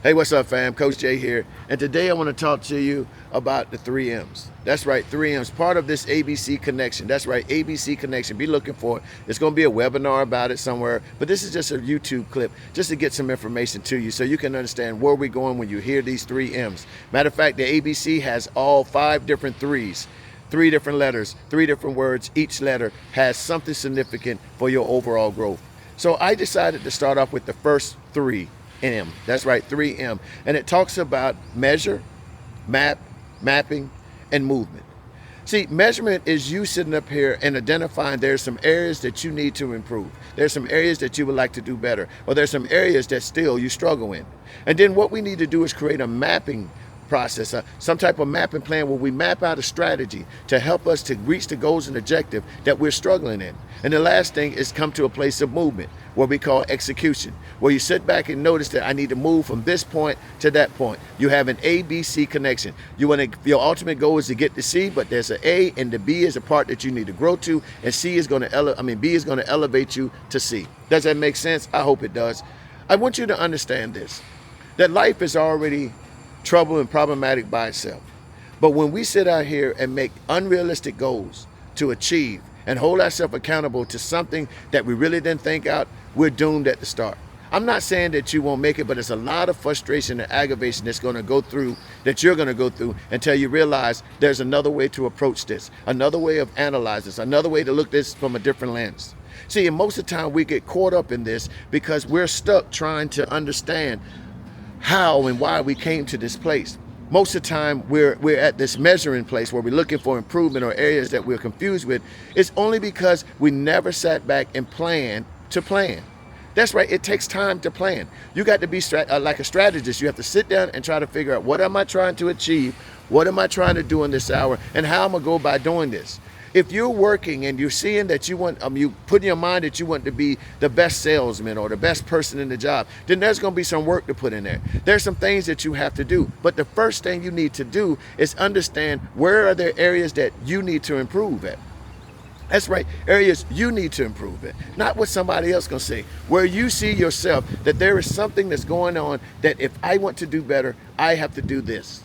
Hey, what's up, fam? Coach Jay here. And today I want to talk to you about the 3M's. That's right, 3M's, part of this ABC connection. That's right, ABC connection. Be looking for it. There's going to be a webinar about it somewhere, but this is just a YouTube clip just to get some information to you so you can understand where we're going when you hear these 3M's. Matter of fact, the ABC has all 5 different threes. 3 different letters, 3 different words. Each letter has something significant for your overall growth. So I decided to start off with the first 3. M. That's right, 3M. And it talks about measure, mapping, and movement. See, measurement is you sitting up here and identifying there's some areas that you need to improve. There's some areas that you would like to do better. Or there's some areas that still you struggle in. And then what we need to do is create a mapping process, some type of mapping plan where we map out a strategy to help us to reach the goals and objective that we're struggling in. And the last thing is come to a place of movement, what we call execution, where you sit back and notice that I need to move from this point to that point. You have an ABC connection. Your ultimate goal is to get to C, but there's an A and the B is a part that you need to grow to, and B is going to elevate you to C. Does that make sense? I hope it does. I want you to understand this, that life is already trouble and problematic by itself. But when we sit out here and make unrealistic goals to achieve and hold ourselves accountable to something that we really didn't think out, we're doomed at the start. I'm not saying that you won't make it, but it's a lot of frustration and aggravation that's going to go through, that you're going to go through until you realize there's another way to approach this, another way of analyzing this, another way to look at this from a different lens. See, and most of the time we get caught up in this because we're stuck trying to understand how and why we came to this place. Most of the time we're at this measuring place where we're looking for improvement or areas that we're confused with. It's only because we never sat back and planned to plan. That's right, it takes time to plan. You got to be like a strategist. You have to sit down and try to figure out, what am I trying to achieve? What am I trying to do in this hour? And how am I going to go by doing this? If you're working and you're seeing that you put in your mind that you want to be the best salesman or the best person in the job, then there's going to be some work to put in there. There's some things that you have to do. But the first thing you need to do is understand, where are there areas that you need to improve at? That's right, areas you need to improve in, not what somebody else gonna say. Where you see yourself that there is something that's going on that if I want to do better, I have to do this.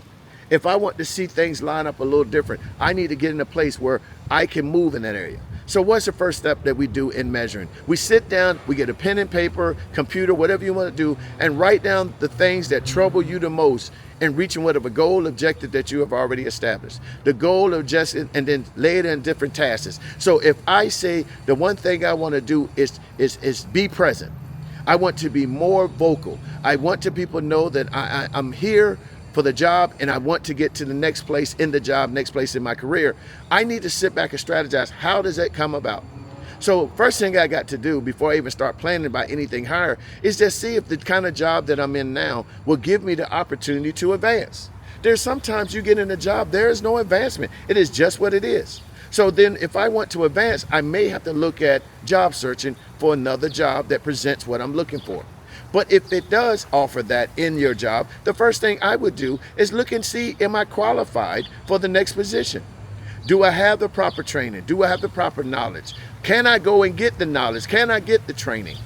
If I want to see things line up a little different, I need to get in a place where I can move in that area. So what's the first step that we do in measuring? We sit down, we get a pen and paper, computer, whatever you want to do, and write down the things that trouble you the most in reaching whatever goal objective that you have already established. The goal objective, and then lay it in different tasks. So if I say the one thing I want to do is be present. I want to be more vocal. I want to people know that I'm here for the job, and I want to get to the next place in the job, next place in my career. I need to sit back and strategize. How does that come about? So first thing I got to do before I even start planning about anything higher is just see if the kind of job that I'm in now will give me the opportunity to advance. There's sometimes you get in a job, there is no advancement. It is just what it is. So then if I want to advance, I may have to look at job searching for another job that presents what I'm looking for. But if it does offer that in your job, the first thing I would do is look and see, am I qualified for the next position? Do I have the proper training? Do I have the proper knowledge? Can I go and get the knowledge? Can I get the training?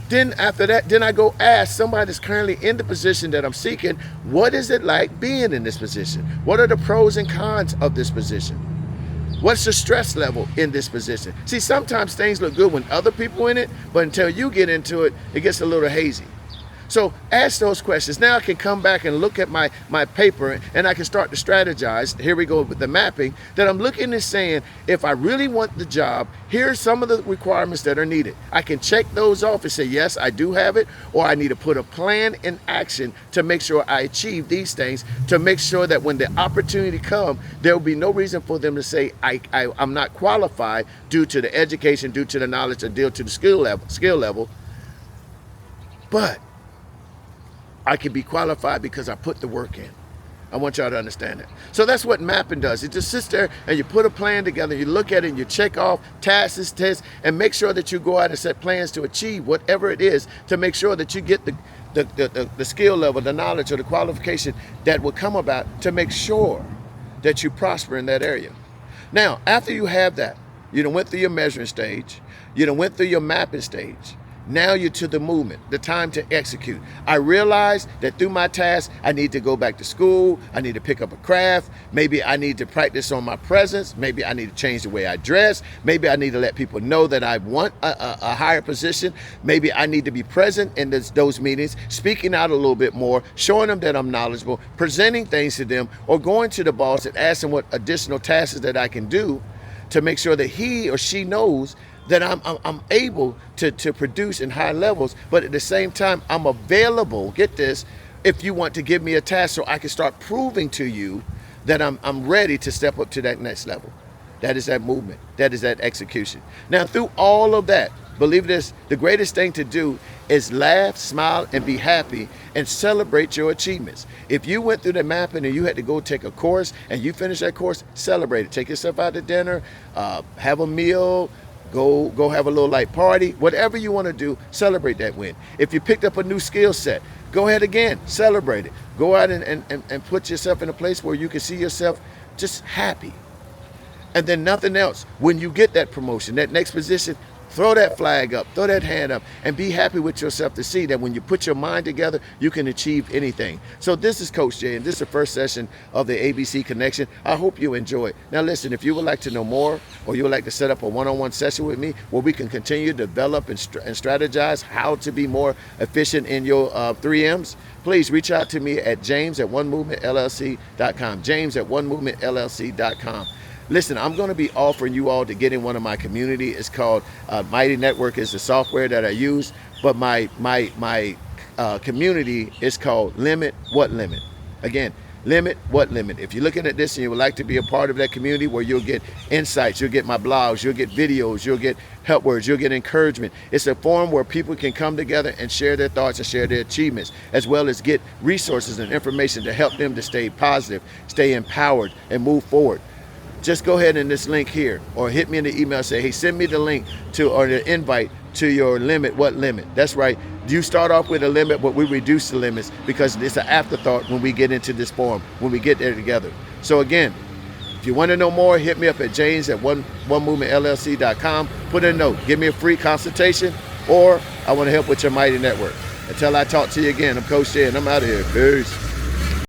Then after that, I go ask somebody that's currently in the position that I'm seeking, what is it like being in this position? What are the pros and cons of this position? What's the stress level in this position? See, sometimes things look good when other people in it, but until you get into it, it gets a little hazy. So ask those questions. Now I can come back and look at my paper, and I can start to strategize. Here we go with the mapping, that I'm looking and saying, if I really want the job, here's some of the requirements that are needed. I can check those off and say, yes, I do have it, or I need to put a plan in action to make sure I achieve these things, to make sure that when the opportunity comes, there will be no reason for them to say, I'm not qualified due to the education, due to the knowledge, or due to the skill level. But I can be qualified because I put the work in. I want y'all to understand that. So that's what mapping does. It just sits there and you put a plan together, you look at it and you check off tasks, tests, and make sure that you go out and set plans to achieve whatever it is, to make sure that you get the skill level, the knowledge, or the qualification that will come about to make sure that you prosper in that area. Now, after you have that, you done went through your measuring stage, you done went through your mapping stage, Now you're to the movement, the time to execute. I realize that through my task, I need to go back to school. I need to pick up a craft. Maybe I need to practice on my presence. Maybe I need to change the way I dress. Maybe I need to let people know that I want a higher position. Maybe I need to be present in those meetings, speaking out a little bit more, showing them that I'm knowledgeable, presenting things to them, or going to the boss and asking what additional tasks that I can do to make sure that he or she knows that I'm able to produce in high levels, but at the same time, I'm available, get this, if you want to give me a task so I can start proving to you that I'm ready to step up to that next level. That is that movement. That is that execution. Now, through all of that, believe this, the greatest thing to do is laugh, smile, and be happy and celebrate your achievements. If you went through the mapping and you had to go take a course and you finished that course, celebrate it. Take yourself out to dinner, have a meal, Go have a little light party, whatever you want to do, celebrate that win. If you picked up a new skill set, go ahead again, celebrate it. Go out and put yourself in a place where you can see yourself just happy. And then nothing else. When you get that promotion, that next position, throw that flag up, throw that hand up, and be happy with yourself to see that when you put your mind together, you can achieve anything. So this is Coach Jay, and this is the first session of the ABC Connection. I hope you enjoy it. Now listen, if you would like to know more, or you would like to set up a one-on-one session with me where we can continue to develop and strategize how to be more efficient in your 3M's, please reach out to me at james@onemovementllc.com, james@onemovementllc.com. Listen, I'm going to be offering you all to get in one of my community. It's called Mighty Network is the software that I use, but my community is called Limit What Limit. Again, Limit What Limit. If you're looking at this and you would like to be a part of that community where you'll get insights, you'll get my blogs, you'll get videos, you'll get help words, you'll get encouragement. It's a forum where people can come together and share their thoughts and share their achievements, as well as get resources and information to help them to stay positive, stay empowered, and move forward. Just go ahead in this link here, or hit me in the email, say, hey, send me the link to, or the invite to your Limit What Limit. That's right. You start off with a limit, but we reduce the limits because it's an afterthought when we get into this forum, when we get there together. So again, if you want to know more, hit me up at james@onemovementllc.com. Put in a note, give me a free consultation, or I want to help with your Mighty Network. Until I talk to you again, I'm Coach Jay, and I'm out of here. Peace.